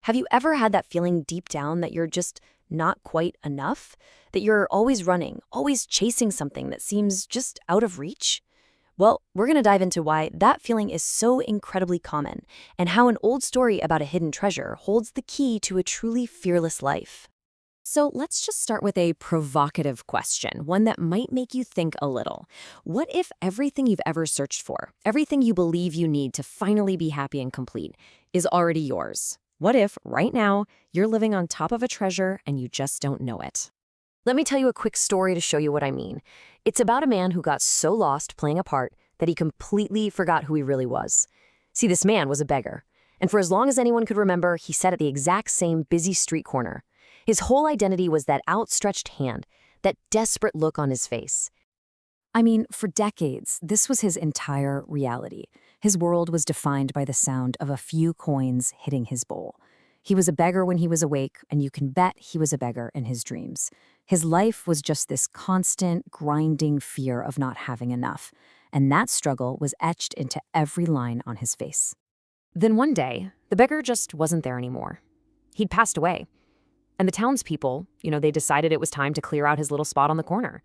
Have you ever had that feeling deep down that you're just not quite enough? That you're always running, always chasing something that seems just out of reach? Well, we're going to dive into why that feeling is so incredibly common and how an old story about a hidden treasure holds the key to a truly fearless life. So let's just start with a provocative question, one that might make you think a little. What if everything you've ever searched for, everything you believe you need to finally be happy and complete, is already yours? What if, right now, you're living on top of a treasure and you just don't know it? Let me tell you a quick story to show you what I mean. It's about a man who got so lost playing a part that he completely forgot who he really was. See, this man was a beggar, and for as long as anyone could remember, he sat at the exact same busy street corner. His whole identity was that outstretched hand, that desperate look on his face. I mean, for decades, this was his entire reality. His world was defined by the sound of a few coins hitting his bowl. He was a beggar when he was awake, and you can bet he was a beggar in his dreams. His life was just this constant, grinding fear of not having enough, and that struggle was etched into every line on his face. Then one day, the beggar just wasn't there anymore. He'd passed away. And the townspeople, they decided it was time to clear out his little spot on the corner.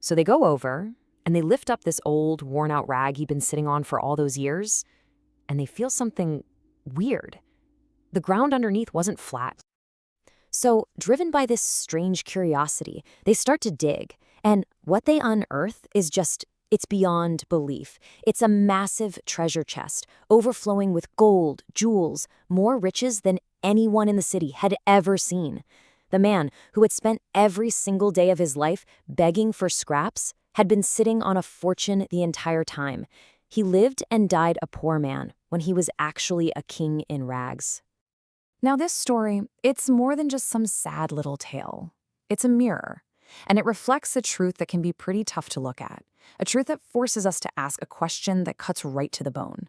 So they go over, and they lift up this old, worn-out rag he'd been sitting on for all those years, and they feel something weird. The ground underneath wasn't flat. So, driven by this strange curiosity, they start to dig, and what they unearth is it's beyond belief. It's a massive treasure chest, overflowing with gold, jewels, more riches than anyone in the city had ever seen. The man, who had spent every single day of his life begging for scraps, had been sitting on a fortune the entire time. He lived and died a poor man when he was actually a king in rags. Now this story, it's more than just some sad little tale. It's a mirror, and it reflects a truth that can be pretty tough to look at, a truth that forces us to ask a question that cuts right to the bone.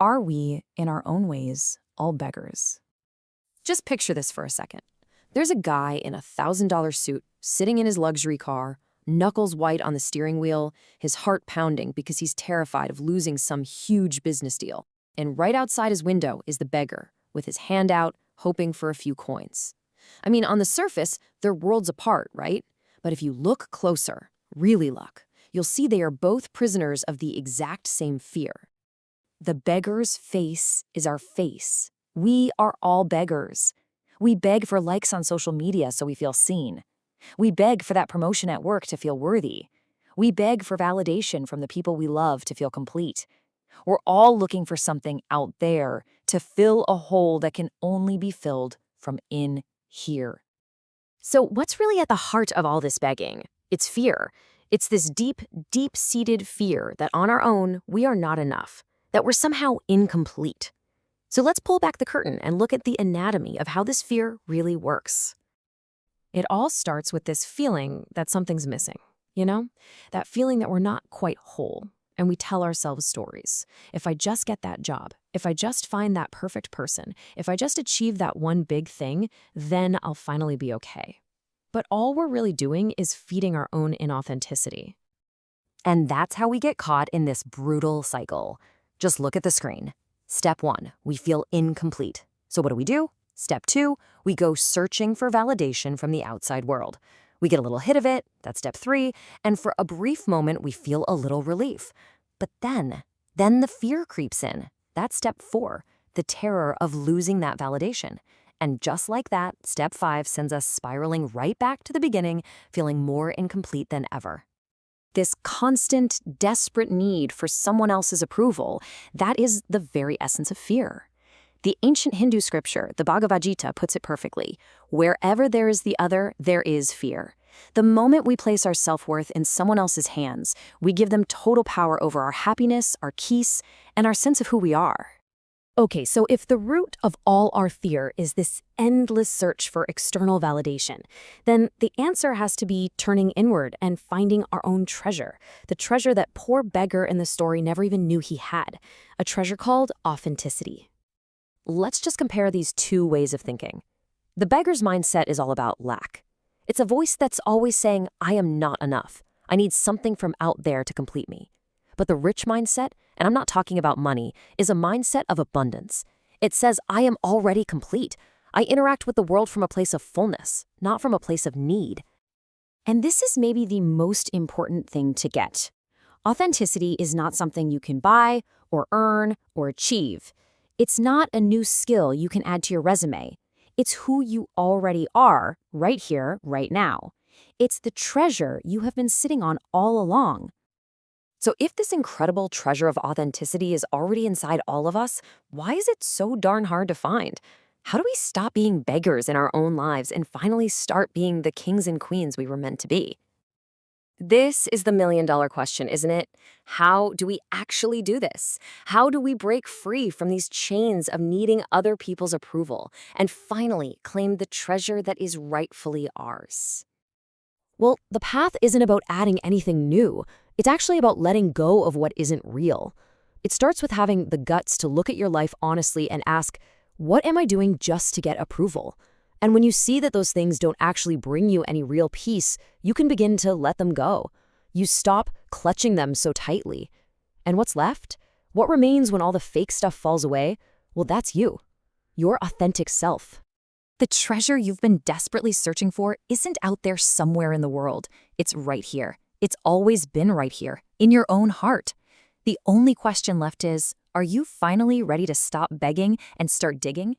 Are we, in our own ways, all beggars? Just picture this for a second. There's a guy in a $1,000 suit sitting in his luxury car, knuckles white on the steering wheel, his heart pounding because he's terrified of losing some huge business deal. And right outside his window is the beggar, with his hand out, hoping for a few coins. I mean, on the surface, they're worlds apart, right? But if you look closer, really look, you'll see they are both prisoners of the exact same fear. The beggar's face is our face. We are all beggars. We beg for likes on social media so we feel seen. We beg for that promotion at work to feel worthy. We beg for validation from the people we love to feel complete. We're all looking for something out there to fill a hole that can only be filled from in here. So what's really at the heart of all this begging? It's fear. It's this deep, deep-seated fear that on our own, we are not enough, that we're somehow incomplete. So let's pull back the curtain and look at the anatomy of how this fear really works. It all starts with this feeling that something's missing, That feeling that we're not quite whole, and we tell ourselves stories. If I just get that job, if I just find that perfect person, if I just achieve that one big thing, then I'll finally be okay. But all we're really doing is feeding our own inauthenticity. And that's how we get caught in this brutal cycle. Just look at the screen. Step 1, we feel incomplete. So what do? Step 2, we go searching for validation from the outside world. We get a little hit of it, that's step 3, and for a brief moment we feel a little relief. But then the fear creeps in. That's step 4, the terror of losing that validation. And just like that, step 5 sends us spiraling right back to the beginning, feeling more incomplete than ever. This constant, desperate need for someone else's approval, that is the very essence of fear. The ancient Hindu scripture, the Bhagavad Gita, puts it perfectly. Wherever there is the other, there is fear. The moment we place our self-worth in someone else's hands, we give them total power over our happiness, our peace, and our sense of who we are. Okay, so if the root of all our fear is this endless search for external validation, then the answer has to be turning inward and finding our own treasure, the treasure that poor beggar in the story never even knew he had, a treasure called authenticity. Let's just compare these two ways of thinking. The beggar's mindset is all about lack. It's a voice that's always saying, I am not enough. I need something from out there to complete me. But the rich mindset, and I'm not talking about money, is a mindset of abundance. It says, I am already complete. I interact with the world from a place of fullness, not from a place of need. And this is maybe the most important thing to get. Authenticity is not something you can buy or earn or achieve. It's not a new skill you can add to your resume. It's who you already are, right here, right now. It's the treasure you have been sitting on all along. So if this incredible treasure of authenticity is already inside all of us, why is it so darn hard to find? How do we stop being beggars in our own lives and finally start being the kings and queens we were meant to be? This is the million-dollar question, isn't it? How do we actually do this? How do we break free from these chains of needing other people's approval and finally claim the treasure that is rightfully ours? Well, the path isn't about adding anything new. It's actually about letting go of what isn't real. It starts with having the guts to look at your life honestly and ask, what am I doing just to get approval? And when you see that those things don't actually bring you any real peace, you can begin to let them go. You stop clutching them so tightly. And what's left? What remains when all the fake stuff falls away? Well, that's you, your authentic self. The treasure you've been desperately searching for isn't out there somewhere in the world. It's right here. It's always been right here, in your own heart. The only question left is, are you finally ready to stop begging and start digging?